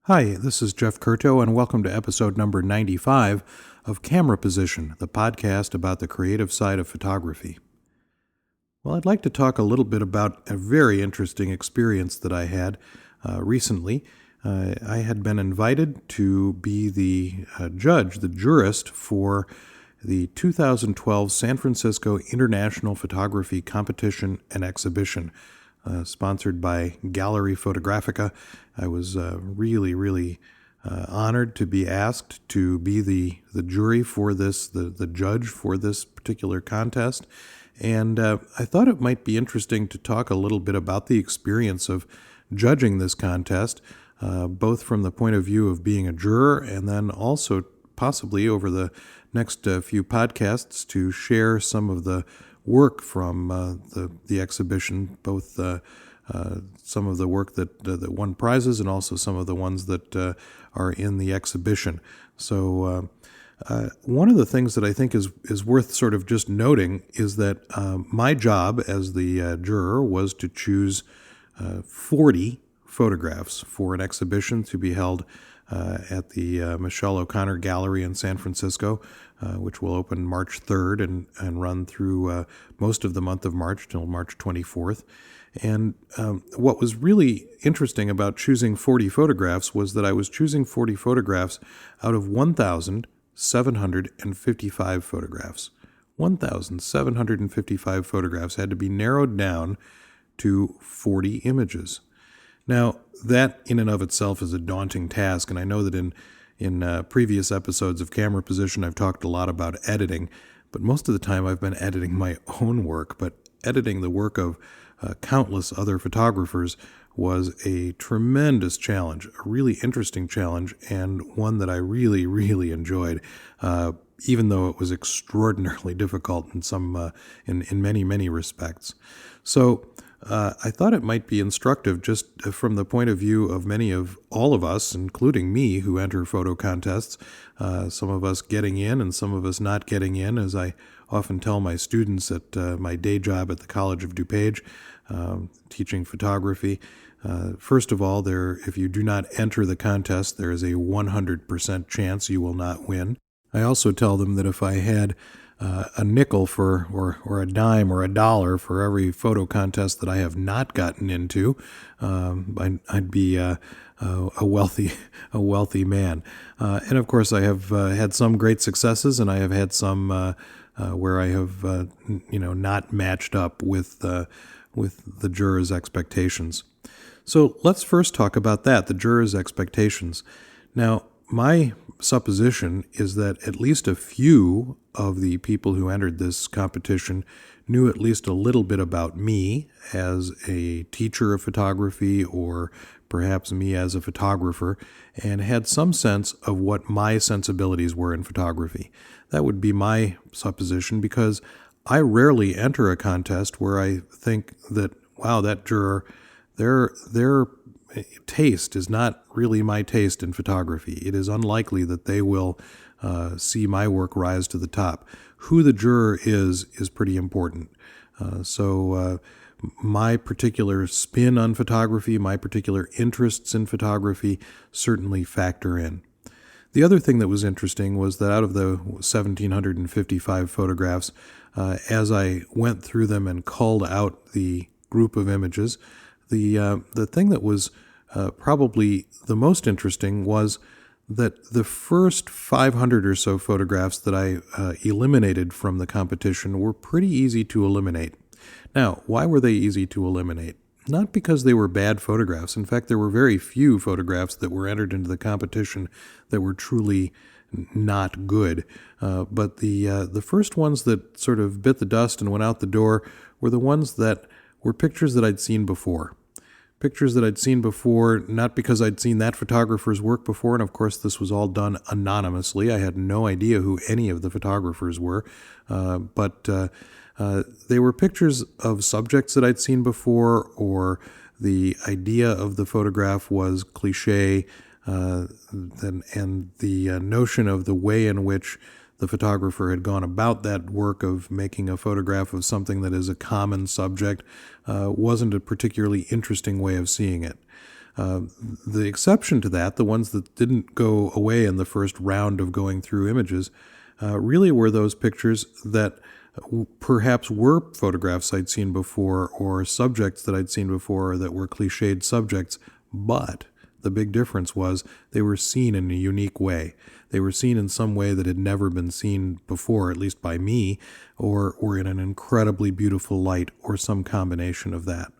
Hi, this is Jeff Curto, and welcome to episode number 95 of Camera Position, the podcast about the creative side of photography. Well, I'd like to talk a little bit about a very interesting experience that I had recently. I had been invited to be the judge, the jurist, for the 2012 San Francisco International Photography Competition and Exhibition, sponsored by Gallery Photographica. I was really honored to be asked to be the jury for this, the judge for this particular contest. And I thought it might be interesting to talk a little bit about the experience of judging this contest, both from the point of view of being a juror and then also possibly over the next few podcasts to share some of the work from the exhibition, both some of the work that won prizes and also some of the ones that are in the exhibition. So one of the things that I think is worth sort of just noting is that my job as the juror was to choose 40 photographs for an exhibition to be held at the Michelle O'Connor Gallery in San Francisco, which will open March 3rd and run through most of the month of March till March 24th. And what was really interesting about choosing 40 photographs was that I was choosing 40 photographs out of 1,755 photographs. 1,755 photographs had to be narrowed down to 40 images. Now, that in and of itself is a daunting task, and I know that in previous episodes of Camera Position I've talked a lot about editing, but most of the time I've been editing my own work, but editing the work of countless other photographers was a tremendous challenge, a really interesting challenge, and one that I really enjoyed, even though it was extraordinarily difficult in many respects. So I thought it might be instructive just from the point of view of many of all of us, including me, who enter photo contests, some of us getting in and some of us not getting in, as I often tell my students at my day job at the College of DuPage, teaching photography. First of all, if you do not enter the contest, there is a 100% chance you will not win. I also tell them that if I had a nickel or a dime or a dollar for every photo contest that I have not gotten into, I'd be a wealthy man. And of course, I have had some great successes, and I have had some where I have not matched up with the jurors' expectations. So let's first talk about that, the jurors' expectations. Now, my supposition is that at least a few of the people who entered this competition knew at least a little bit about me as a teacher of photography, or perhaps me as a photographer, and had some sense of what my sensibilities were in photography. That would be my supposition, because I rarely enter a contest where I think that, wow, that juror, their taste is not really my taste in photography. It is unlikely that they will see my work rise to the top. Who the juror is pretty important. So my particular spin on photography, my particular interests in photography certainly factor in. The other thing that was interesting was that out of the 1,755 photographs, as I went through them and culled out the group of images, the thing that was probably the most interesting was that the first 500 or so photographs that I eliminated from the competition were pretty easy to eliminate. Now, why were they easy to eliminate? Not because they were bad photographs. In fact, there were very few photographs that were entered into the competition that were truly not good. But the first ones that sort of bit the dust and went out the door were the ones that were pictures that I'd seen before. Pictures that I'd seen before, not because I'd seen that photographer's work before, and of course this was all done anonymously. I had no idea who any of the photographers were, but they were pictures of subjects that I'd seen before, or the idea of the photograph was cliche, and the notion of the way in which the photographer had gone about that work of making a photograph of something that is a common subject wasn't a particularly interesting way of seeing it. The exception to that, the ones that didn't go away in the first round of going through images, really were those pictures that perhaps were photographs I'd seen before or subjects that I'd seen before that were cliched subjects, but the big difference was they were seen in a unique way. They were seen in some way that had never been seen before, at least by me, or in an incredibly beautiful light or some combination of that.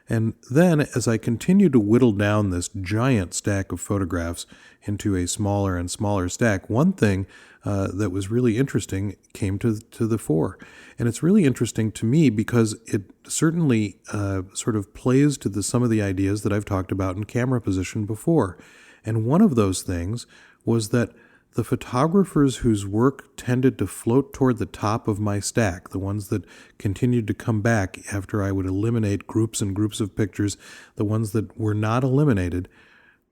And then, as I continued to whittle down this giant stack of photographs into a smaller and smaller stack, one thing that was really interesting came to the fore. And it's really interesting to me because it certainly sort of plays to some of the ideas that I've talked about in camera position before. And one of those things was that the photographers whose work tended to float toward the top of my stack, the ones that continued to come back after I would eliminate groups and groups of pictures, the ones that were not eliminated,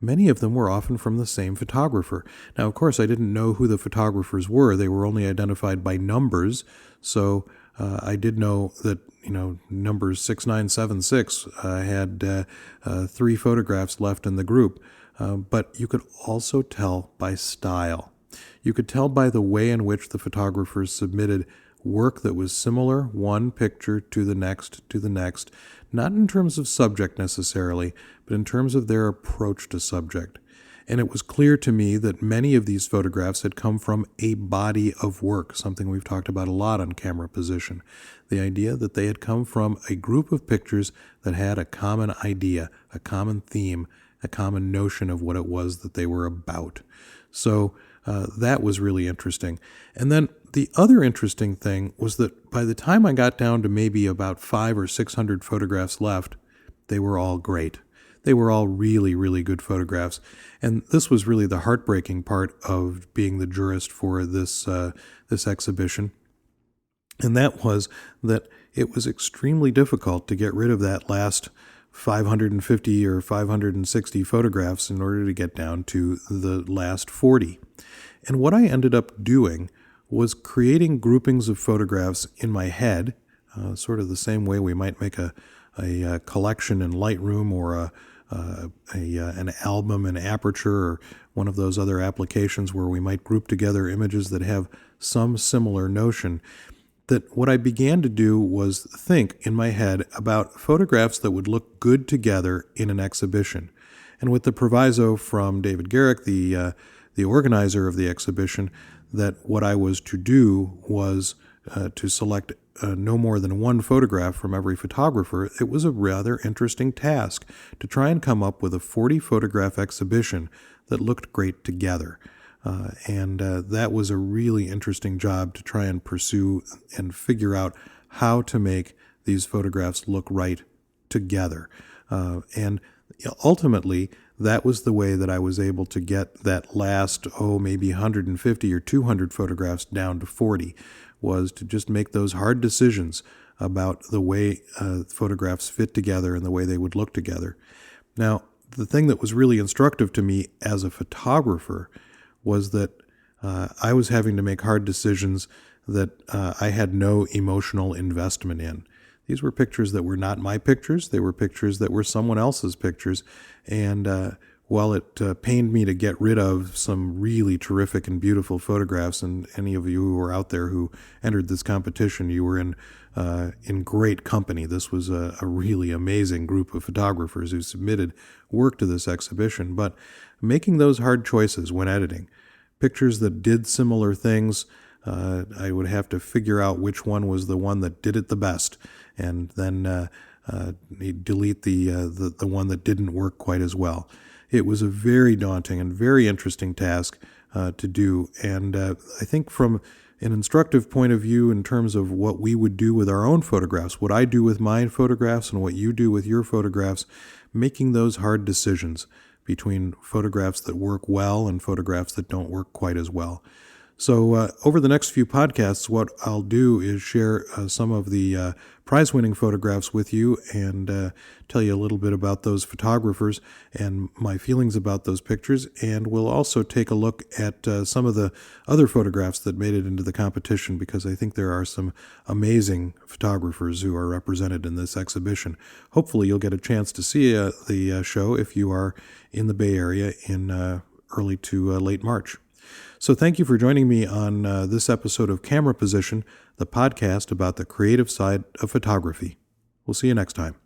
many of them were often from the same photographer. Now, of course, I didn't know who the photographers were. They were only identified by numbers, so I did know that, number 6976 had 3 photographs left in the group. But you could also tell by style. You could tell by the way in which the photographers submitted work that was similar, one picture to the next, not in terms of subject necessarily, but in terms of their approach to subject. And it was clear to me that many of these photographs had come from a body of work, something we've talked about a lot on camera position. The idea that they had come from a group of pictures that had a common idea, a common theme, a common notion of what it was that they were about. So that was really interesting. And then the other interesting thing was that by the time I got down to maybe about 500 or 600 photographs left, they were all great. They were all really, really good photographs. And this was really the heartbreaking part of being the jurist for this exhibition. And that was that it was extremely difficult to get rid of that last 550 or 560 photographs in order to get down to the last 40. And what I ended up doing was creating groupings of photographs in my head, sort of the same way we might make a collection in Lightroom or an album in Aperture or one of those other applications where we might group together images that have some similar notion. That what I began to do was think in my head about photographs that would look good together in an exhibition. And with the proviso from David Garrick, the organizer of the exhibition, that what I was to do was to select no more than one photograph from every photographer. It was a rather interesting task to try and come up with a 40-photograph exhibition that looked great together. And that was a really interesting job to try and pursue and figure out how to make these photographs look right together. And ultimately, that was the way that I was able to get that last, maybe 150 or 200 photographs down to 40, was to just make those hard decisions about the way photographs fit together and the way they would look together. Now, the thing that was really instructive to me as a photographer was that I was having to make hard decisions that I had no emotional investment in. These were pictures that were not my pictures. They were pictures that were someone else's pictures. And while it pained me to get rid of some really terrific and beautiful photographs, and any of you who were out there who entered this competition, you were in great company. This was a really amazing group of photographers who submitted work to this exhibition. But making those hard choices when editing, pictures that did similar things, I would have to figure out which one was the one that did it the best, and then delete the one that didn't work quite as well. It was a very daunting and very interesting task to do, and I think from an instructive point of view in terms of what we would do with our own photographs, what I do with my photographs and what you do with your photographs, making those hard decisions between photographs that work well and photographs that don't work quite as well. So over the next few podcasts, what I'll do is share some of the prize-winning photographs with you and tell you a little bit about those photographers and my feelings about those pictures. And we'll also take a look at some of the other photographs that made it into the competition, because I think there are some amazing photographers who are represented in this exhibition. Hopefully you'll get a chance to see the show if you are in the Bay Area in early to late March. So thank you for joining me on this episode of Camera Position, the podcast about the creative side of photography. We'll see you next time.